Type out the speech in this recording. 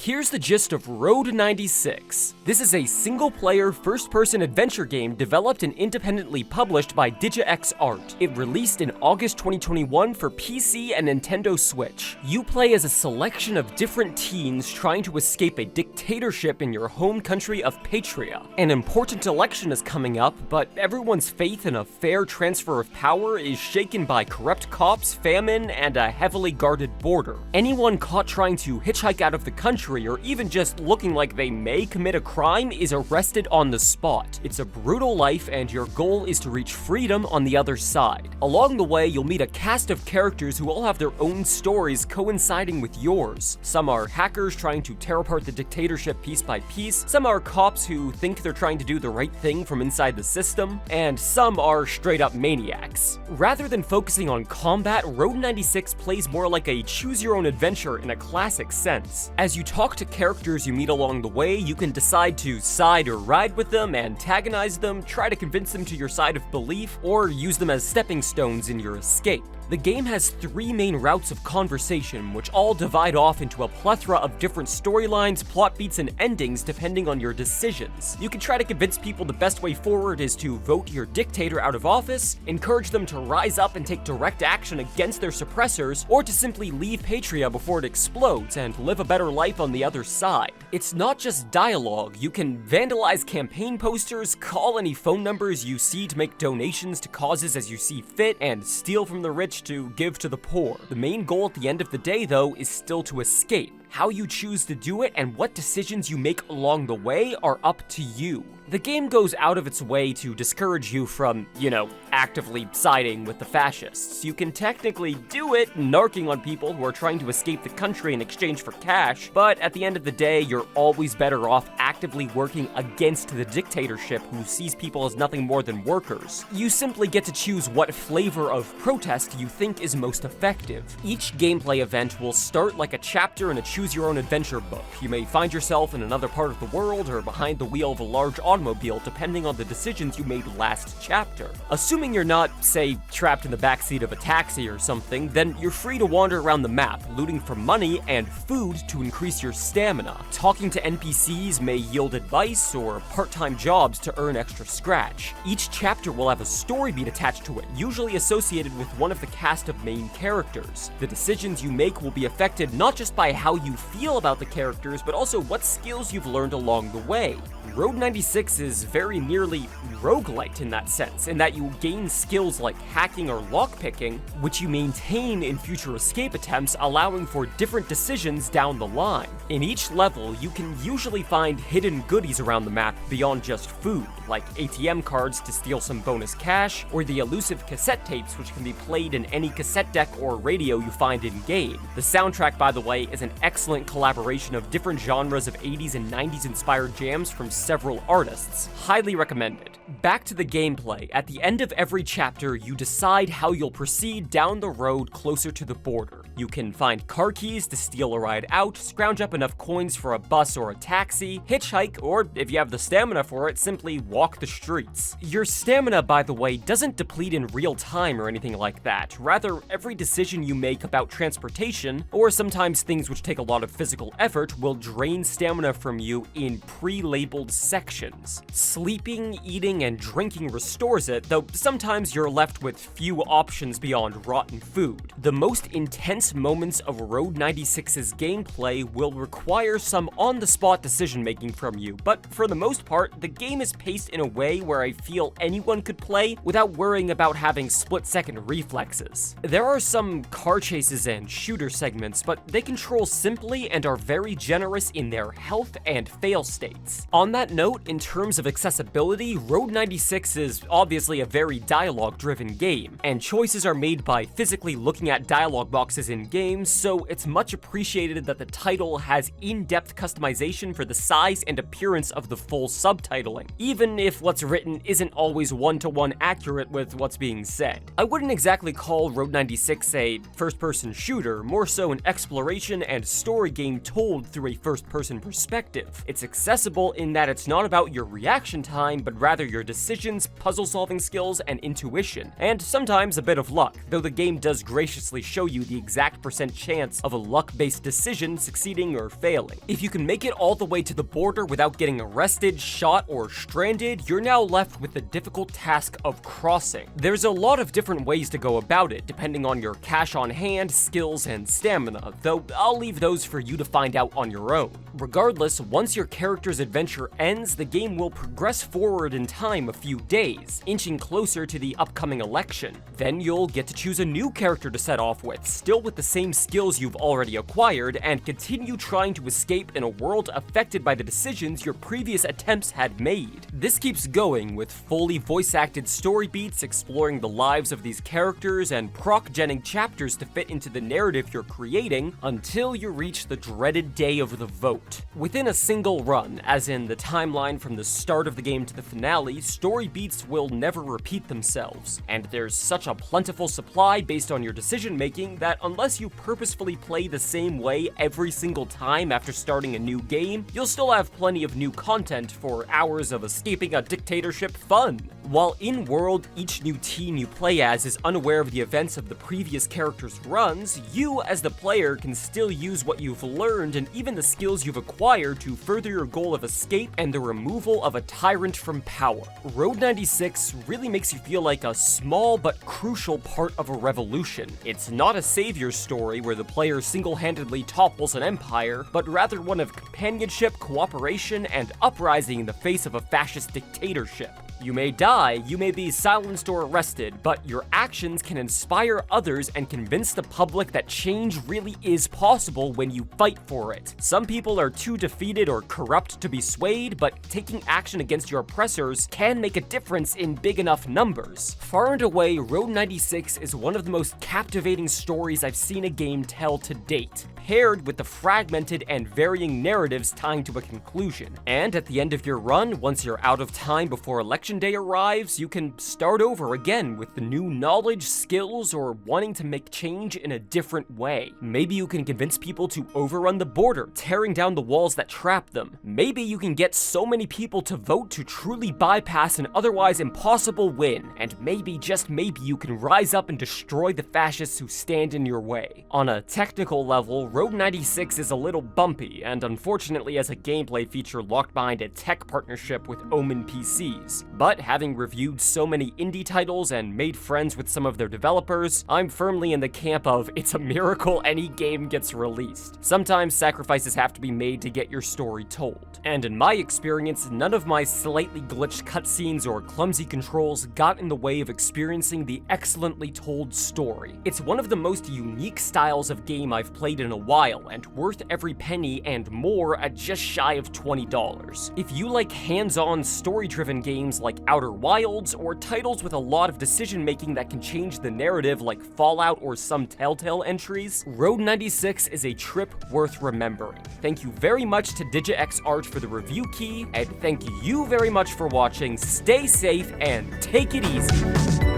Here's the gist of Road 96. This is a single-player, first-person adventure game developed and independently published by DigiX Art. It released in August 2021 for PC and Nintendo Switch. You play as a selection of different teens trying to escape a dictatorship in your home country of Patria. An important election is coming up, but everyone's faith in a fair transfer of power is shaken by corrupt cops, famine, and a heavily guarded border. Anyone caught trying to hitchhike out of the country or even just looking like they may commit a crime is arrested on the spot. It's a brutal life, and your goal is to reach freedom on the other side. Along the way, you'll meet a cast of characters who all have their own stories coinciding with yours. Some are hackers trying to tear apart the dictatorship piece by piece, some are cops who think they're trying to do the right thing from inside the system, and some are straight up maniacs. Rather than focusing on combat, Road 96 plays more like a choose-your-own-adventure in a classic sense. As you talk to characters you meet along the way, you can decide to side or ride with them, antagonize them, try to convince them to your side of belief, or use them as stepping stones in your escape. The game has 3 main routes of conversation, which all divide off into a plethora of different storylines, plot beats, and endings depending on your decisions. You can try to convince people the best way forward is to vote your dictator out of office, encourage them to rise up and take direct action against their suppressors, or to simply leave Patria before it explodes and live a better life on the other side. It's not just dialogue. You can vandalize campaign posters, call any phone numbers you see to make donations to causes as you see fit, and steal from the rich to give to the poor. The main goal at the end of the day, though, is still to escape. How you choose to do it and what decisions you make along the way are up to you. The game goes out of its way to discourage you from, actively siding with the fascists. You can technically do it, narking on people who are trying to escape the country in exchange for cash, but at the end of the day, you're always better off actively working against the dictatorship who sees people as nothing more than workers. You simply get to choose what flavor of protest you think is most effective. Each gameplay event will start like a chapter in a choose-your-own-adventure book. You may find yourself in another part of the world or behind the wheel of a large automobile depending on the decisions you made last chapter. Assuming you're not, say, trapped in the backseat of a taxi or something, then you're free to wander around the map, looting for money and food to increase your stamina. Talking to NPCs may yield advice or part-time jobs to earn extra scratch. Each chapter will have a story beat attached to it, usually associated with one of the cast of main characters. The decisions you make will be affected not just by how you feel about the characters, but also what skills you've learned along the way. Road 96 is very nearly roguelite in that sense, in that you gain skills like hacking or lockpicking, which you maintain in future escape attempts, allowing for different decisions down the line. In each level, you can usually find hidden goodies around the map beyond just food, like ATM cards to steal some bonus cash, or the elusive cassette tapes which can be played in any cassette deck or radio you find in-game. The soundtrack, by the way, is an excellent collaboration of different genres of 80s and 90s inspired jams from several artists. Highly recommended. Back to the gameplay. At the end of every chapter, you decide how you'll proceed down the road closer to the border. You can find car keys to steal a ride out, scrounge up enough coins for a bus or a taxi, hitchhike, or if you have the stamina for it, simply walk the streets. Your stamina, by the way, doesn't deplete in real time or anything like that. Rather, every decision you make about transportation, or sometimes things which take a lot of physical effort, will drain stamina from you in pre-labeled sections. Sleeping, eating, and drinking restores it, though sometimes you're left with few options beyond rotten food. The most intense moments of Road 96's gameplay will require some on-the-spot decision-making from you, but for the most part, the game is paced in a way where I feel anyone could play without worrying about having split-second reflexes. There are some car chases and shooter segments, but they control simply and are very generous in their health and fail states. On that note, in terms of accessibility, Road 96 is obviously a very dialogue-driven game, and choices are made by physically looking at dialogue boxes in games, so it's much appreciated that the title has in-depth customization for the size and appearance of the full subtitling, even if what's written isn't always one-to-one accurate with what's being said. I wouldn't exactly call Road 96 a first-person shooter, more so an exploration and story game told through a first-person perspective. It's accessible in that it's not about your reaction time, but rather your decisions, puzzle-solving skills, and intuition, and sometimes a bit of luck, though the game does graciously show you the exact exact percent chance of a luck-based decision succeeding or failing. If you can make it all the way to the border without getting arrested, shot, or stranded, you're now left with the difficult task of crossing. There's a lot of different ways to go about it, depending on your cash on hand, skills, and stamina, though I'll leave those for you to find out on your own. Regardless, once your character's adventure ends, the game will progress forward in time a few days, inching closer to the upcoming election. Then you'll get to choose a new character to set off with, still with the same skills you've already acquired, and continue trying to escape in a world affected by the decisions your previous attempts had made. This keeps going with fully voice-acted story beats exploring the lives of these characters and proc-genning chapters to fit into the narrative you're creating until you reach the dreaded day of the vote. Within a single run, as in the timeline from the start of the game to the finale, story beats will never repeat themselves, and there's such a plentiful supply based on your decision making that unless you purposefully play the same way every single time after starting a new game, you'll still have plenty of new content for hours of escaping a dictatorship fun. While in-world, each new team you play as is unaware of the events of the previous character's runs, you as the player can still use what you've learned and even the skills you've acquired to further your goal of escape and the removal of a tyrant from power. Road 96 really makes you feel like a small but crucial part of a revolution. It's not a savior story where the player single-handedly topples an empire, but rather one of companionship, cooperation, and uprising in the face of a fascist dictatorship. You may die, you may be silenced or arrested, but your actions can inspire others and convince the public that change really is possible when you fight for it. Some people are too defeated or corrupt to be swayed, but taking action against your oppressors can make a difference in big enough numbers. Far and away, Road 96 is one of the most captivating stories I've seen a game tell to date, paired with the fragmented and varying narratives tying to a conclusion. And at the end of your run, once you're out of time before election day arrives, you can start over again with the new knowledge, skills, or wanting to make change in a different way. Maybe you can convince people to overrun the border, tearing down the walls that trap them. Maybe you can get so many people to vote to truly bypass an otherwise impossible win. And maybe, just maybe, you can rise up and destroy the fascists who stand in your way. On a technical level, Road 96 is a little bumpy, and unfortunately as a gameplay feature locked behind a tech partnership with Omen PCs. But having reviewed so many indie titles and made friends with some of their developers, I'm firmly in the camp of it's a miracle any game gets released. Sometimes sacrifices have to be made to get your story told. And in my experience, none of my slightly glitched cutscenes or clumsy controls got in the way of experiencing the excellently told story. It's one of the most unique styles of game I've played in a while, and worth every penny and more at just shy of $20. If you like hands-on, story-driven games like Outer Wilds, or titles with a lot of decision-making that can change the narrative like Fallout or some Telltale entries, Road 96 is a trip worth remembering. Thank you very much to DigiX for the review key, and thank you very much for watching. Stay safe and take it easy.